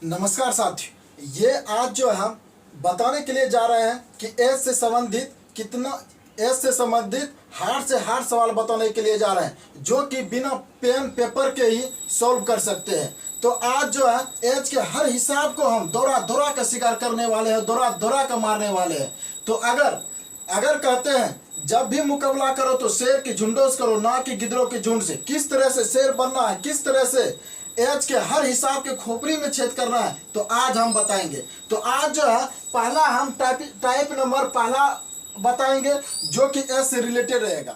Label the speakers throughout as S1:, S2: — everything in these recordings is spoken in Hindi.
S1: नमस्कार साथियों, ये आज जो है हम बताने के लिए जा रहे हैं कि एज से संबंधित हार्ड से हार्ड सवाल बताने के लिए जा रहे हैं जो कि बिना पेन पेपर के ही सॉल्व कर सकते हैं। तो आज जो है एज के हर हिसाब को हम दोहरा दोहरा का शिकार करने वाले हैं, दोहरा दोहरा का मारने वाले हैं। तो अगर कहते हैं जब भी मुकाबला करो तो शेर की झुंडों से करो, ना कि गिदड़ों के झुंड से। किस तरह से शेर बनना है, किस तरह से एज के हर हिसाब के खोपड़ी में छेद करना है, तो आज हम बताएंगे। तो आज जो है पहला हम टाइप नंबर पहला बताएंगे जो कि एज से रिलेटेड रहेगा।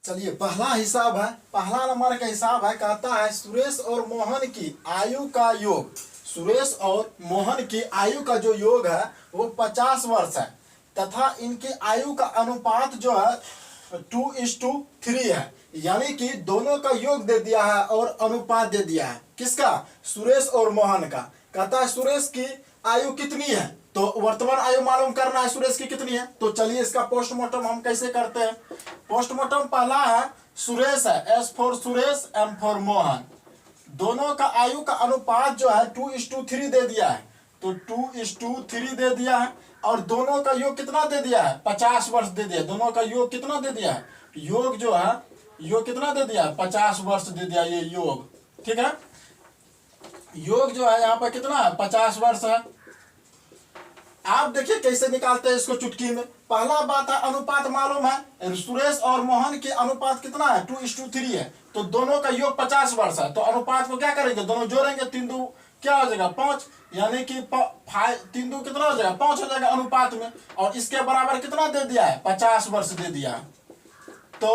S1: चलिए, पहला हिसाब है, पहला नंबर का हिसाब है, कहता है सुरेश और मोहन की आयु का योग। सुरेश और मोहन की आयु का जो योग है वो 50 वर्ष है तथा इनकी आयु का अनुपात जो है 2:3 है। यानी कि दोनों का योग दे दिया है और अनुपात दे दिया है। किसका? सुरेश और मोहन का। कहता है सुरेश की आयु कितनी है, तो वर्तमान आयु मालूम करना है सुरेश की कितनी है। तो चलिए इसका पोस्टमार्टम हम कैसे करते हैं। पोस्टमार्टम पहला है सुरेश है, S for Suresh, M for Mohan. दोनों का आयु का अनुपात जो है 2:3 दे दिया है, तो 2:3 दे दिया है। और दोनों का योग कितना दे दिया है? 50 वर्ष दे दिया। दोनों का योग कितना दे दिया है? योग जो है योग कितना दे दिया? 50 वर्ष दे दिया ये योग। ठीक है, योग जो है यहाँ पर कितना है? 50 वर्ष है। आप देखिए कैसे निकालते हैं इसको चुटकी में। पहला बात है अनुपात मालूम है, सुरेश और मोहन के अनुपात कितना है? 2:3 है। तो दोनों का योग 50 वर्ष है, तो अनुपात को क्या करेंगे? दोनों जोड़ेंगे, 3 2 क्या हो जाएगा? 5। यानी कि 3 2 कितना हो जाएगा? 5 हो जाएगा अनुपात में। और इसके बराबर कितना दे दिया है? 50 वर्ष दे दिया है। तो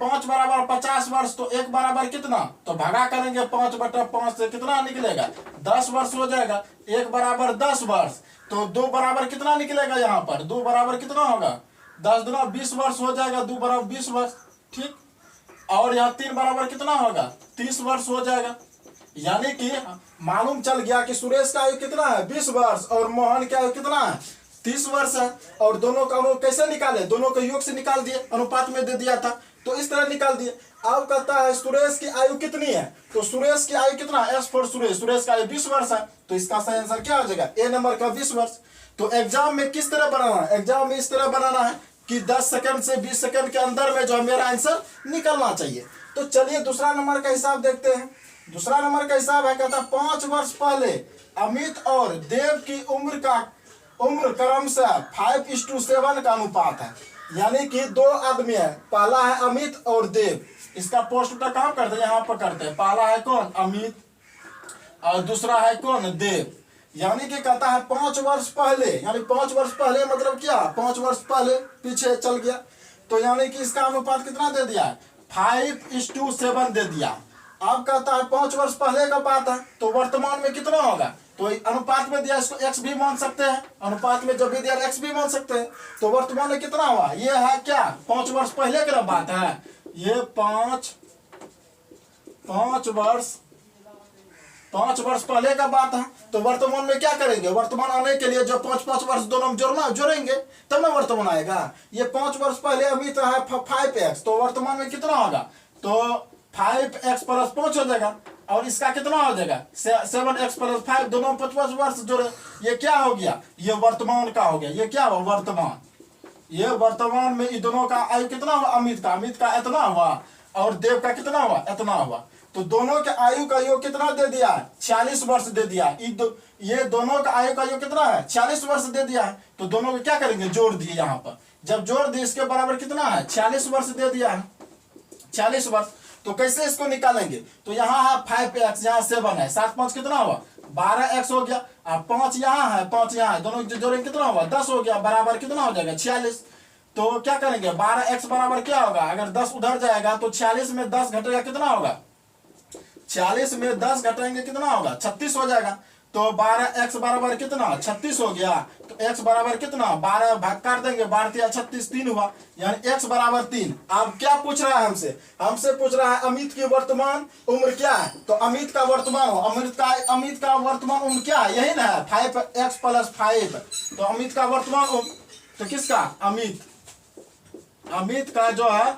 S1: 5 बराबर 50 वर्ष, तो 1 बराबर कितना? तो भागा करेंगे 5/5 से कितना निकलेगा? 10 वर्ष हो जाएगा। 1 बराबर 10 वर्ष, तो 2 बराबर कितना निकलेगा? यहाँ पर 2 बराबर कितना होगा? 10 दूना 20 वर्ष हो जाएगा। 2 बराबर 20 वर्ष। ठीक, और यहाँ 3 बराबर कितना होगा? 30 वर्ष हो जाएगा। यानी कि मालूम चल गया कि सुरेश का आयु कितना है? 20 वर्ष और मोहन का आयु कितना है? 30 वर्ष है। और दोनों का कैसे निकाले? दोनों का योग से निकाल दिए, अनुपात में दे दिया था तो इस तरह निकाल दिए। अब कहता है सुरेश की आयु कितनी है, तो सुरेश की आयु कितना? एस फॉर सुरेश, सुरेश का आयु 20 वर्ष है। तो इसका सही आंसर क्या हो जाएगा? ए नंबर का 20 वर्ष। तो एग्जाम में किस तरह बनाना है? एग्जाम में इस तरह बनाना है कि 10 सेकंड से 20 सेकंड के अंदर में जो है मेरा आंसर निकलना चाहिए। तो चलिए दूसरा नंबर का हिसाब देखते हैं। दूसरा नंबर का हिसाब है, कहता 5 वर्ष पहले अमित और देव की उम्र क्रमशः 5:7 का अनुपात है। यानी कि 2 आदमी है, पहला है अमित और देव। इसका पोस्ट कहाँ करते हैं? यहाँ पर करते हैं। पहला है कौन? अमित, और दूसरा है कौन? देव। यानी कि कहता है 5 वर्ष पहले, यानी 5 वर्ष पहले मतलब क्या? 5 वर्ष पहले पीछे चल गया, तो यानी कि इसका अनुपात कितना दे दिया है? 5:7 दे दिया। अब कहता है 5 वर्ष पहले का बात है, तो वर्तमान में कितना होगा? तो अनुपात में दिया, इसको x भी मान सकते हैं। अनुपात में जब भी दिया x भी मान सकते हैं। तो वर्तमान में कितना हुआ? ये है क्या? 5 वर्ष पहले की बात है। ये 5 वर्ष पहले का बात है। तो वर्तमान में क्या करेंगे? वर्तमान आने के लिए जो 5 वर्ष दोनों जोड़ेंगे तब ना वर्तमान आएगा। ये 5 वर्ष पहले अभी तो है 5x, तो वर्तमान में कितना होगा? तो 5x + 5 हो जाएगा। और इसका कितना हो जाएगा? 7x + 5, दोनों 5 वर्ष जोड़े। ये क्या हो गया? ये वर्तमान का हो गया। ये क्या हुआ? वर्तमान। ये वर्तमान में इन दोनों का आयु कितना हुआ? अमित का इतना हुआ और देव का कितना हुआ? इतना हुआ। तो दोनों के आयु का योग कितना दे दिया है? 46 वर्ष दे दिया। ये दोनों का आयु का योग कितना है? 46 वर्ष दे दिया है। तो दोनों को क्या करेंगे? जोड़ दिए। यहाँ पर जब जोड़ दिए इसके बराबर कितना है? 46 वर्ष दे दिया है। 40 वर्ष। तो कैसे इसको निकालेंगे? तो यहाँ है 5x, यहाँ 7 है, 7 5 कितना हुआ? 12x हो गया। और 5 यहाँ है, 5 यहाँ है, दोनों जोड़ेंगे कितना हुआ? 10 हो गया। बराबर कितना हो जाएगा? 46। तो क्या करेंगे? 12x बराबर क्या होगा? अगर 10 उधर जाएगा तो 46 में 10 घटेगा, कितना होगा? 40 में 10 घटाएंगे कितना होगा? 36 हो जाएगा। तो 12x बराबर कितना? 36 हो गया। तो x बराबर कितना? 12 भाग कर देंगे, 12 × 36 3 हुआ, यानी x बराबर 3। अब क्या पूछ रहा है हमसे? हमसे पूछ रहा है अमित की वर्तमान उम्र क्या है। तो अमित का वर्तमान अमित का वर्तमान उम्र क्या है? यही ना है, 5x + 5। तो अमित का वर्तमान उम्र, तो किसका? अमित का जो है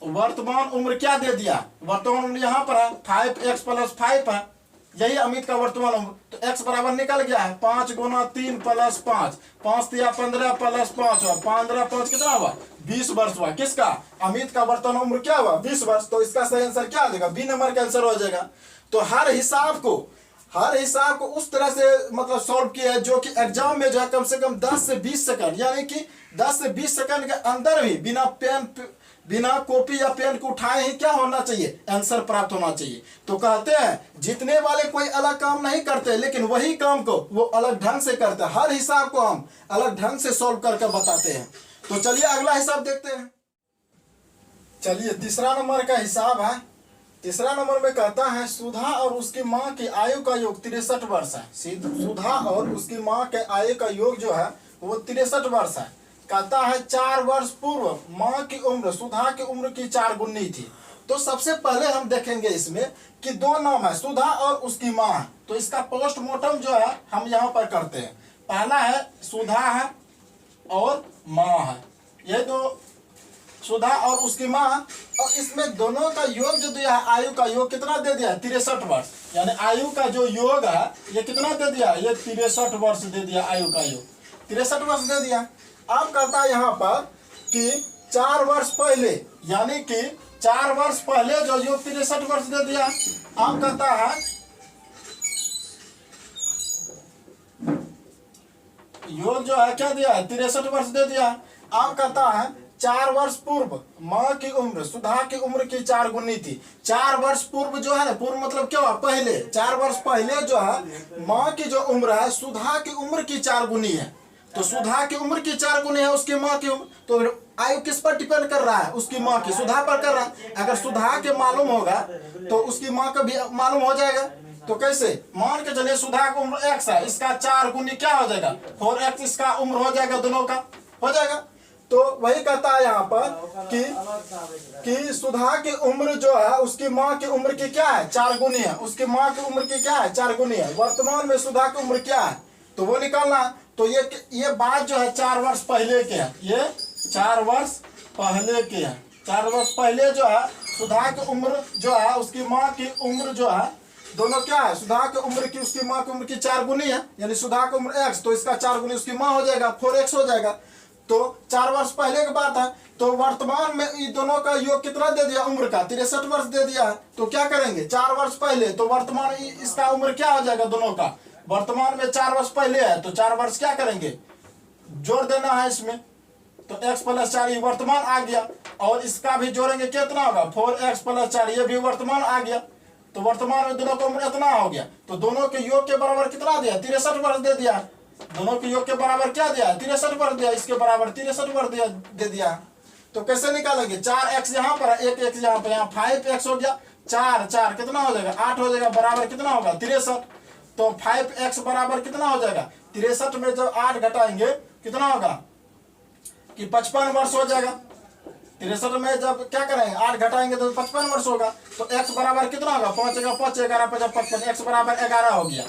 S1: वर्तमान उम्र क्या दे दिया? वर्तमान उम्र यहाँ पर है 5x + 5 है। यही अमित का वर्तमान उम्र। तो x बराबर निकल गया है 5 गुना 3 प्लस 5, 5 तिया 15 प्लस 5 हुआ 15 5 कितना हुआ 20 वर्ष हुआ। किसका? अमित का वर्तमान उम्र क्या हुआ 20 वर्ष। तो इसका सही आंसर क्या आ जाएगा? बी नंबर का आंसर हो जाएगा। तो हर हिसाब को उस तरह से मतलब सॉल्व किया है जो कि एग्जाम में जो है कम से कम 10 से 20 सेकंड, यानी कि 10 से 20 सेकंड के अंदर भी बिना कॉपी या पेन को उठाए ही क्या होना चाहिए? आंसर प्राप्त होना चाहिए। तो कहते हैं जीतने वाले कोई अलग काम नहीं करते, लेकिन वही काम को वो अलग ढंग से करते हैं। हर हिसाब को हम अलग ढंग से सॉल्व करके बताते हैं। तो चलिए अगला हिसाब देखते हैं। चलिए तीसरा नंबर का हिसाब है। तीसरा नंबर में कहता है सुधा और उसकी माँ की आयु का योग 63 वर्ष है। सुधा और उसकी माँ के आयु का योग जो है वो 63 वर्ष है। कहता है 4 वर्ष पूर्व माँ की उम्र सुधा की उम्र की 4 गुनी थी। तो सबसे पहले हम देखेंगे इसमें कि दो नाम है, सुधा और उसकी माँ है। तो इसका पोस्टमार्टम जो है हम यहाँ पर करते हैं। पहला है सुधा है और माँ है, ये दो सुधा और उसकी माँ। और इसमें दोनों का योग जो दिया है, आयु का योग कितना दे दिया है 63 वर्ष। यानी आयु का जो योग है ये कितना दे दिया? ये 63 वर्ष दे दिया। आयु का योग 63 वर्ष दे दिया। अब कहता है यहाँ पर कि 4 वर्ष पहले, यानी कि 4 वर्ष पहले जो योग 63 वर्ष दे दिया। अब कहता है योग जो है क्या दिया है 63 वर्ष दे दिया। अब कहता है 4 वर्ष पूर्व माँ की उम्र सुधा की उम्र की 4 गुनी थी। 4 वर्ष पूर्व जो है ना, पूर्व मतलब क्या हुआ? पहले। 4 वर्ष पहले जो है माँ की जो उम्र है सुधा की उम्र की 4 गुनी है। तो सुधा की उम्र की 4 गुनी है उसकी माँ की उम्र। तो आयु किस पर डिपेंड कर रहा है? उसकी माँ की, सुधा पर कर रहा है। अगर सुधा के मालूम होगा तो उसकी माँ का भी मालूम हो जाएगा। तो कैसे? मान के चलिए सुधा की उम्र x है, इसका 4 गुनी क्या हो जाएगा 4x, इसका उम्र हो जाएगा, दोनों का हो जाएगा। तो वही कहता है यहाँ पर कि सुधा की उम्र जो है उसकी माँ की उम्र की क्या है 4 गुनी है। उसकी माँ की उम्र की क्या है 4 गुनी है। वर्तमान में सुधा की उम्र क्या है तो वो निकालना है। तो ये बात जो है 4 वर्ष पहले के है, ये 4 वर्ष पहले के है। 4 वर्ष पहले जो है सुधा की उम्र जो है उसकी माँ की उम्र जो है दोनों क्या है? सुधा की उम्र की उसकी माँ की उम्र की 4 गुनी है, यानी सुधा की उम्र x, तो इसका 4 गुनी उसकी माँ हो जाएगा, 4x हो जाएगा। तो 4 वर्ष पहले की बात है। तो वर्तमान में इन दोनों का योग कितना दे दिया? उम्र का 63 वर्ष दे दिया है। तो क्या करेंगे 4 वर्ष पहले, तो वर्तमान इसका उम्र क्या हो जाएगा दोनों का? वर्तमान में 4 वर्ष पहले है तो 4 वर्ष क्या करेंगे? जोड़ देना है इसमें। तो x + 4 ये वर्तमान आ गया, और इसका भी जोड़ेंगे कितना होगा 4x + 4, ये भी वर्तमान आ गया। तो वर्तमान में दोनों का उम्र इतना हो गया। तो दोनों के योग के बराबर कितना दिया? 63 वर्ष दे दिया। दोनों के योग के बराबर क्या दिया? 63 वर्ष दिया। इसके बराबर 63 वर्ष दे दिया। तो कैसे निकालेंगे? 4x यहाँ पर, 1x यहाँ पर, यहाँ 5x हो गया, 4 कितना हो जाएगा 8 हो जाएगा, बराबर कितना होगा 63। तो 5x बराबर कितना हो जाएगा 63 में जब 8 घटाएंगे कितना होगा कि 55 वर्ष हो जाएगा। 63 में जब क्या करेंगे 8 घटाएंगे तो 55 वर्ष होगा। तो x बराबर कितना होगा 5 × 5 = 11 × 5 = 55, x बराबर 11 हो गया।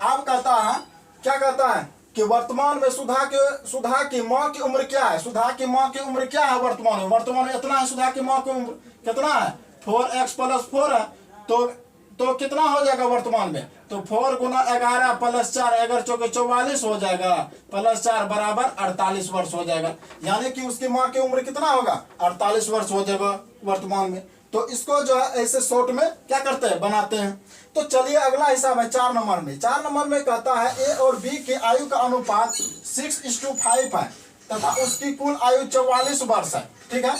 S1: अब कहता है क्या कहता है कि वर्तमान में सुधा की माँ की उम्र क्या है? सुधा की माँ की उम्र क्या है वर्तमान में? वर्तमान में इतना है सुधा की माँ की उम्र कितना है 4x + 4 है। तो कितना हो जाएगा वर्तमान में? तो 4 × 11 + 4, 11 × 4 = 44 हो जाएगा, +4 बराबर 48 वर्ष हो जाएगा। यानी कि उसकी माँ की उम्र कितना होगा 48 वर्ष हो जाएगा वर्तमान में। तो इसको जो है ऐसे शॉर्ट में क्या करते हैं बनाते हैं। तो चलिए अगला हिसाब है 4 नंबर में। 4 नंबर में कहता है a और b की आयु का अनुपात 6:5 है तथा उसकी कुल आयु 44 वर्ष है। ठीक है,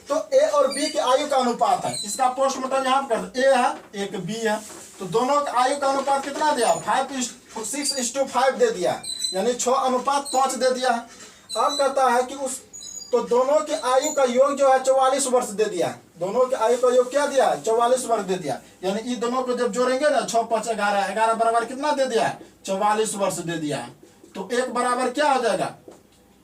S1: तो a और b की आयु का अनुपात है। इसका पोस्टमार्टम यहाँ पर कर, a है एक b है। तो दोनों का आयु का अनुपात कितना दिया 6:5 दे दिया, यानी 6:5 दे दिया। अब कहता है कि तो दोनों के आयु का योग जो है 44 वर्ष दे दिया। दोनों के आयु का योग क्या दिया 44 वर्ष दे दिया। यानी इन दोनों को जब जोड़ेंगे ना 6 × 5 = 11, 11 बराबर कितना दे दिया 44 वर्ष दे दिया है। तो एक बराबर क्या हो जाएगा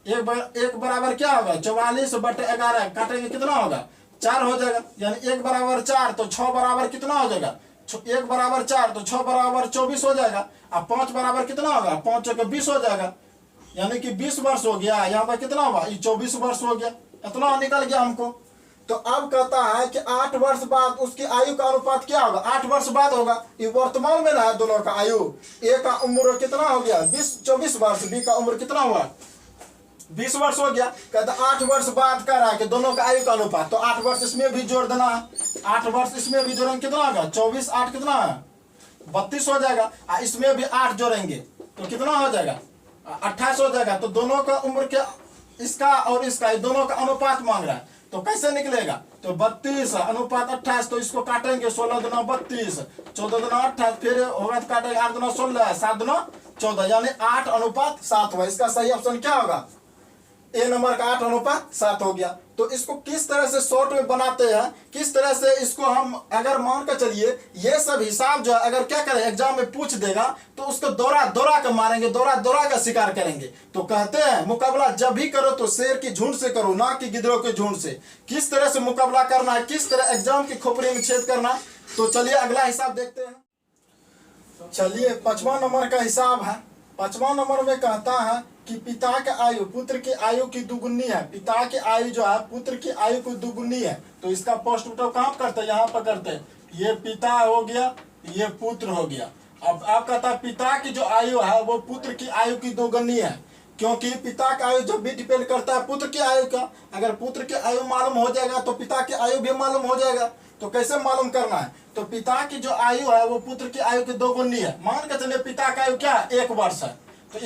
S1: एक बराबर क्या होगा 44/11, काटेंगे कितना होगा 4 हो जाएगा। यानी 1 बराबर 4, तो 6 बराबर कितना हो जाएगा 1 बराबर 4, तो 6 बराबर 24 हो जाएगा। अब 5 बराबर कितना होगा 5 × 20 हो जाएगा, यानी कि 20 वर्ष हो गया। यहाँ पर कितना हुआ 24 वर्ष हो गया। इतना निकल गया हमको। तो अब कहता है कि 8 वर्ष बाद उसकी आयु का अनुपात क्या होगा, 8 वर्ष बाद होगा। ये वर्तमान में ना है दोनों का आयु। ए का उम्र कितना हो गया 24 वर्ष, बी का उम्र कितना हुआ 20 वर्ष हो गया। कहता 8 वर्ष बाद कह रहा है कि दोनों का आयु का अनुपात, तो 8 वर्ष इसमें भी जोड़ देना है, 8 वर्ष इसमें भी जोड़ेंगे कितना होगा 24 8 कितना है 32 हो जाएगा। इसमें भी 8 जोड़ेंगे तो कितना हो जाएगा 28 हो जाएगा। तो दोनों का उम्र के इसका और इसका दोनों का अनुपात मांग रहा है, तो कैसे निकलेगा, तो 32 अनुपात 28, तो इसको काटेंगे 16 दूना 32, 14 दूना 28, फिर होगा तो काटेंगे 8 दूना 16, 7 दूना 14, यानी 8 अनुपात 7 हुआ। इसका सही ऑप्शन क्या होगा, ए नंबर का 8 अनुपात 7 हो गया। तो इसको किस तरह से शॉर्ट में बनाते हैं, किस तरह से इसको हम अगर मान कर चलिए ये सब हिसाब जो है अगर क्या करें एग्जाम में पूछ देगा तो उसको दौरा दौरा कर मारेंगे, दौरा दौरा का शिकार करेंगे। तो कहते हैं मुकाबला जब भी करो तो शेर की झुंड से करो, ना कि गिदड़ों के झुंड से। किस तरह से मुकाबला करना है, किस तरह एग्जाम की खोपड़ी में छेद करना, तो चलिए अगला हिसाब देखते हैं। चलिए 5वां नंबर का हिसाब है। 5वां नंबर में कहता है कि पिता की आयु पुत्र की आयु की दुगुनी है। पिता की आयु जो है पुत्र की आयु की दुगुनी है। तो इसका पोस्ट उठाव कहाँ करते हैं, यहाँ पर करते हैं। ये पिता हो गया, ये पुत्र हो गया। अब आप कहता है पिता की जो आयु है वो पुत्र की आयु की दोगुनी है, क्योंकि पिता का आयु जब भी डिपेंड करता है पुत्र की आयु का। अगर पुत्र की आयु मालूम हो जाएगा तो पिता की आयु भी मालूम हो जाएगा। तो कैसे मालूम करना है, तो पिता की जो आयु है वो पुत्र की आयु की दोगुनी है। मान के चलिए पिता का आयु क्या है 1 वर्ष है, तो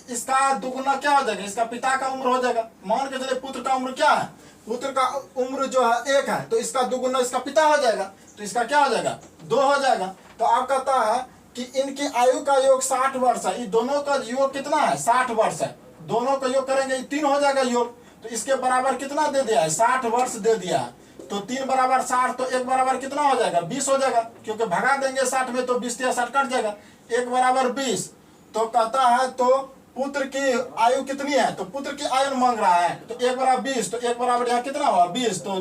S1: इसका दुगुना क्या हो जाएगा, इसका पिता का उम्र हो जाएगा। मान के चलिए पुत्र का उम्र क्या है, पुत्र का उम्र जो है 1 है, तो इसका दुगुना इसका पिता हो जाएगा, तो इसका क्या हो जाएगा 2 हो जाएगा। तो आप कहता है कि इनकी आयु का योग 60 वर्ष है। ये दोनों का योग कितना है 60 वर्ष है। दोनों का योग करेंगे 3 हो जाएगा योग, तो इसके बराबर कितना दे दिया है 60 वर्ष दे दिया है। तो 3 बराबर 60, तो 1 बराबर कितना हो जाएगा 20 हो जाएगा, क्योंकि भगा देंगे 60 में तो 20 या 60 कट जाएगा। 1 बराबर 20। तो कहता है तो पुत्र की आयु कितनी है, तो पुत्र की आयु मांग रहा है, तो 1 बराबर 20, तो 1 बराबर यहाँ कितना हुआ 20, तो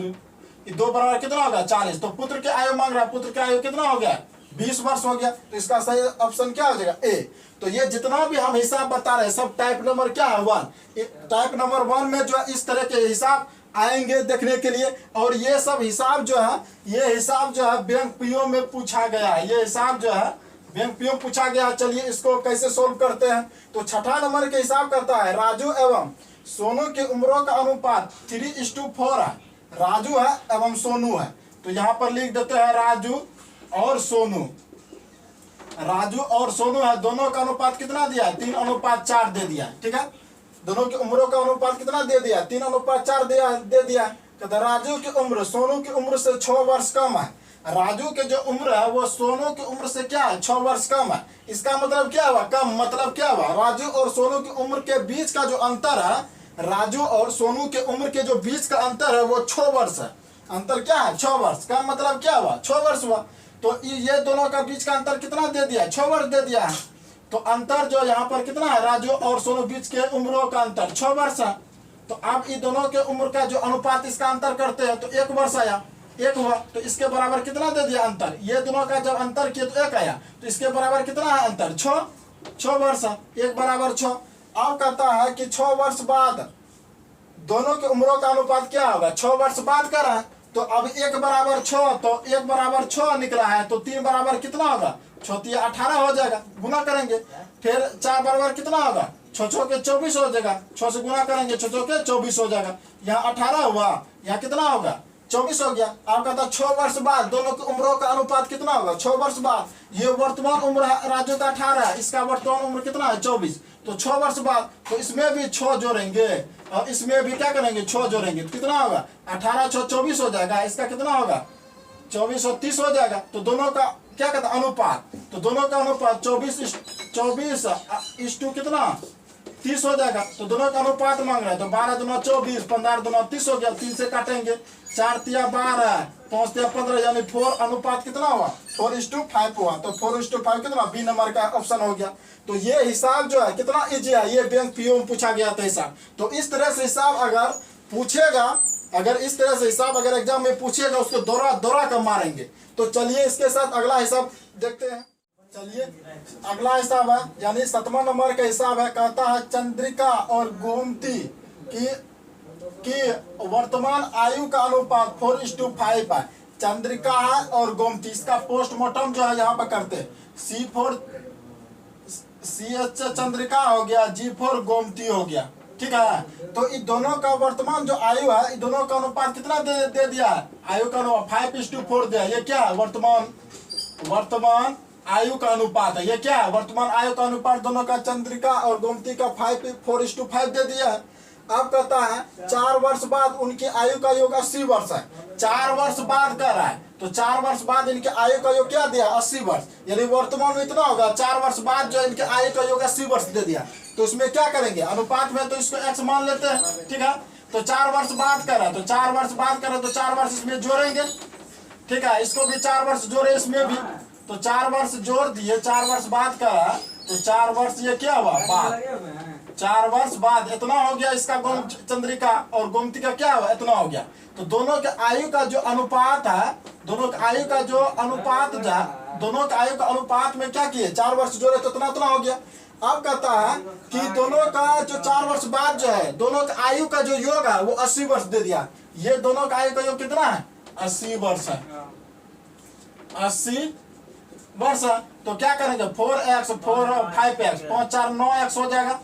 S1: 2 बराबर कितना होगा 40। तो पुत्र की आयु मांग रहा है, पुत्र की आयु कितना हो गया 20 वर्ष हो गया। तो इसका सही ऑप्शन क्या हो जाएगा ए। तो ये जितना भी हम हिसाब बता रहे हैं सब टाइप नंबर क्या है 1। टाइप नंबर 1 में जो है इस तरह के हिसाब आएंगे देखने के लिए। और ये सब हिसाब जो है ये हिसाब जो है बैंक पीओ में पूछा गया है, ये हिसाब जो है बैंक पीओ पूछा गया। चलिए इसको कैसे सोल्व करते हैं। तो 6ठा नंबर के हिसाब करता है राजू एवं सोनू की उम्रों का अनुपात 3:4 है। राजू है एवं सोनू है, तो यहाँ पर लिख देते हैं राजू और सोनू। राजू और सोनू है, दोनों का अनुपात कितना दिया है 3:4 दे दिया है। ठीक है, दोनों की उम्रों का अनुपात कितना दे दिया 3:4 दे दिया। कहते राजू की उम्र सोनू की उम्र से 6 वर्ष कम है। राजू के जो उम्र है वो सोनू की उम्र से क्या है 6 वर्ष कम है। इसका मतलब क्या हुआ कम, मतलब क्या हुआ राजू और सोनू की उम्र के बीच का जो अंतर है, राजू और सोनू के उम्र के जो बीच का अंतर है वो 6 वर्ष है। अंतर क्या है 6 वर्ष का, मतलब क्या हुआ 6 वर्ष हुआ। तो ये दोनों का बीच का अंतर कितना दे दिया 6 वर्ष दे दिया है। तो अंतर जो यहाँ पर कितना है राजू और सोनू बीच के उम्रों का अंतर 6 वर्ष है। तो अब ये दोनों के उम्र का जो अनुपात इसका अंतर करते हैं तो 1 वर्ष आया, 1 हुआ। तो इसके बराबर कितना दे दिया अंतर, ये दोनों का जब अंतर किया तो 1 आया, तो इसके बराबर कितना है अंतर 6 वर्ष है। 1 बराबर 6। अब कहता है कि 6 वर्ष बाद दोनों के उम्रों का अनुपात क्या होगा 6 वर्ष बाद कर रहा है। तो अब 1 बराबर 6, तो 1 बराबर 6 निकला है, तो 3 बराबर कितना होगा 6 18 हो जाएगा, गुना करेंगे। फिर 4 बराबर कितना होगा 6 के 24 हो जाएगा, 6 से गुना करेंगे 6 के 24 हो जाएगा। यहाँ 18 हुआ, यहाँ कितना होगा 24 हो गया। आप कहता 6 वर्ष बाद दोनों की उम्रों का अनुपात कितना होगा 6 वर्ष बाद। ये वर्तमान उम्र है राजू का 18 है, इसका वर्तमान उम्र कितना है 24। तो 6 वर्ष बाद तो इसमें भी 6 जोड़ेंगे और इसमें भी क्या करेंगे 6 जोड़ेंगे, तो कितना होगा 18 6 24 हो जाएगा। इसका कितना होगा 24 और 30 हो जाएगा। तो दोनों का क्या कहता है अनुपात, तो दोनों का अनुपात 24 कितना 30 हो जाएगा। तो दोनों का अनुपात मांग रहे हैं, तो 12 दूना 24, 15 दूना 30 हो गया। 3 से काटेंगे, 4 तिया 12, 5 तिया 15, यानी 4 अनुपात कितना हुआ 4:5 हुआ। तो 4:5 कितना बी नंबर का ऑप्शन हो गया। तो ये हिसाब जो है कितना इजी है, ये बैंक पीओ में पूछा गया था हिसाब। तो इस तरह से हिसाब अगर पूछेगा, अगर इस तरह से हिसाब अगर एग्जाम में पूछेगा उसको दौरा दौरा कर मारेंगे। तो चलिए इसके साथ अगला हिसाब देखते हैं। चलिए अगला हिसाब है यानी 7वां नंबर का हिसाब है। कहता है चंद्रिका और गोमती कि वर्तमान आयु का अनुपात 4:5 है। चंद्रिका है और गोमती, इसका पोस्टमार्टम जो है यहाँ पर करते हैं। CH चंद्रिका हो गया, G4 गोमती हो गया, ठीक है। तो इन दोनों का वर्तमान जो आयु है, इन दोनों का अनुपात कितना दे दिया है? आयु का अनुपात 5:4 दिया। ये क्या है? वर्तमान आयु का अनुपात है। ये क्या है? वर्तमान आयु का अनुपात दोनों का, चंद्रिका और गोमती का 4:5 दे दिया है। अब कहता है 4 वर्ष बाद उनकी आयु का योग 80 वर्ष है। 4 वर्ष बाद कर रहा है, तो 4 वर्ष बाद इनके आयु का योग क्या दिया? 80 वर्ष। यानी वर्तमान में इतना होगा, 4 वर्ष बाद जो इनके आयु का योग 80 वर्ष दे दिया। तो इसमें क्या करेंगे? अनुपात में तो इसको x मान लेते हैं, ठीक है। तो 4 वर्ष बाद कर रहा है, तो 4 वर्ष बाद कर रहा है, तो 4 वर्ष इसमें जोड़ेंगे, ठीक है। इसको भी 4 वर्ष जोड़े इसमें भी, तो 4 वर्ष जोड़ दिए। 4 वर्ष बाद का, तो 4 वर्ष ये क्या हुआ? बाद। 4 वर्ष बाद इतना हो गया इसका चंद्रिका, और गोमती का क्या हुआ? इतना हो गया। तो दोनों के आयु का जो अनुपात है, दोनों के आयु का जो अनुपात दोनों के आयु का अनुपात में क्या किए? 4 वर्ष जोड़े तो इतना हो गया। अब कहता है कि दोनों का जो 4 वर्ष बाद जो है, दोनों के आयु का जो योग है वो 80 वर्ष दे दिया। ये दोनों का आयु का योग कितना है? 80 वर्ष है। 80 वर्ष है। तो क्या करेंगे? 4x 4 5x 5 4 9x हो जाएगा,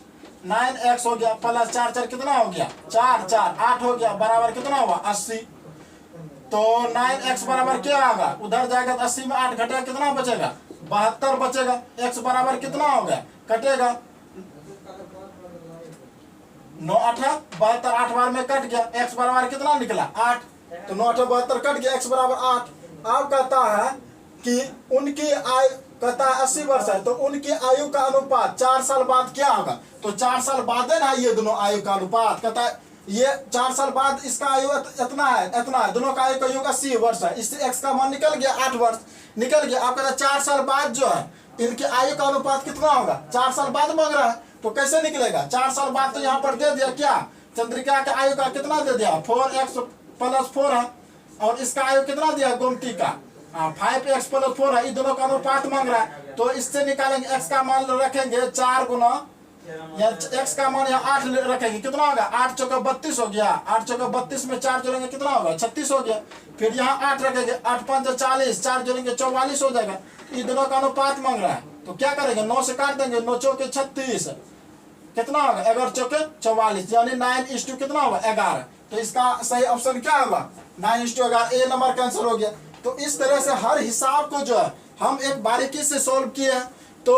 S1: 9x हो गया, प्लस 4 4 कितना हो गया? 4 4 8 हो गया, बराबर कितना हुआ? 80। तो 9x बराबर क्या होगा? उधर जाएगा तो 80 में 8 घटेगा, कितना बचेगा? 72 बचेगा। x बराबर कितना हो गया? कटेगा 9 8 72, 8 बार में कट गया। x बराबर कितना निकला? 8। तो 9 8 72 कट गया, x बराबर 8। अब कहता है कि उनकी आयु, कहता है 80 वर्ष है, तो उनकी आयु का अनुपात 4 साल बाद क्या होगा? तो 4 साल बाद है ना ये दोनों आयु का अनुपात। कहता है ये 4 साल बाद इसका आयु इतना है, दोनों का आयु का योग 80 वर्ष है। इससे x का मान निकल गया, 8 वर्ष निकल गया। आप कहता है 4 साल बाद जो है इनके आयु का अनुपात कितना होगा? 4 साल बाद मांग रहा है, तो कैसे निकलेगा? 4 साल बाद तो यहाँ पर दे दिया क्या? चंद्रिका के आयु का कितना दे दिया? 4x + 4 है, और इसका आयु कितना दिया? गोमती का 5x + 4 है। इन दोनों का अनुपात मांग रहा है, तो इससे निकालेंगे। x का मान रखेंगे 4 गुना, या x का मान यहाँ 8 रखेंगे, कितना होगा? 8 चौका 32 हो गया। 8 चौका 32 में 4 जोड़ेंगे, कितना होगा? 36 हो गया। फिर यहाँ 8 रखेंगे, 8 5 40, 4 जोड़ेंगे 44 हो जाएगा। इन दोनों का अनुपात मांग रहा है, तो क्या करेंगे? 9 से काट देंगे, 9 चौके 36, कितना होगा? 11 चौके 44, यानी 9:2 कितना होगा? 11। तो इसका सही ऑप्शन क्या होगा? 9:11। ए नंबर कैंसिल हो गया। तो इस तरह से हर हिसाब को जो है हम एक बारीकी से सोल्व किए हैं। तो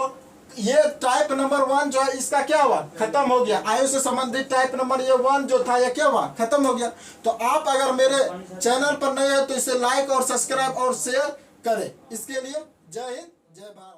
S1: ये टाइप नंबर 1 जो है इसका क्या हुआ? खत्म हो गया। आयु से संबंधित टाइप नंबर ये 1 जो था, ये क्या हुआ? खत्म हो गया। तो आप अगर मेरे चैनल पर नए हैं तो इसे लाइक और सब्सक्राइब और शेयर करें। इसके लिए जय हिंद, जय भारत।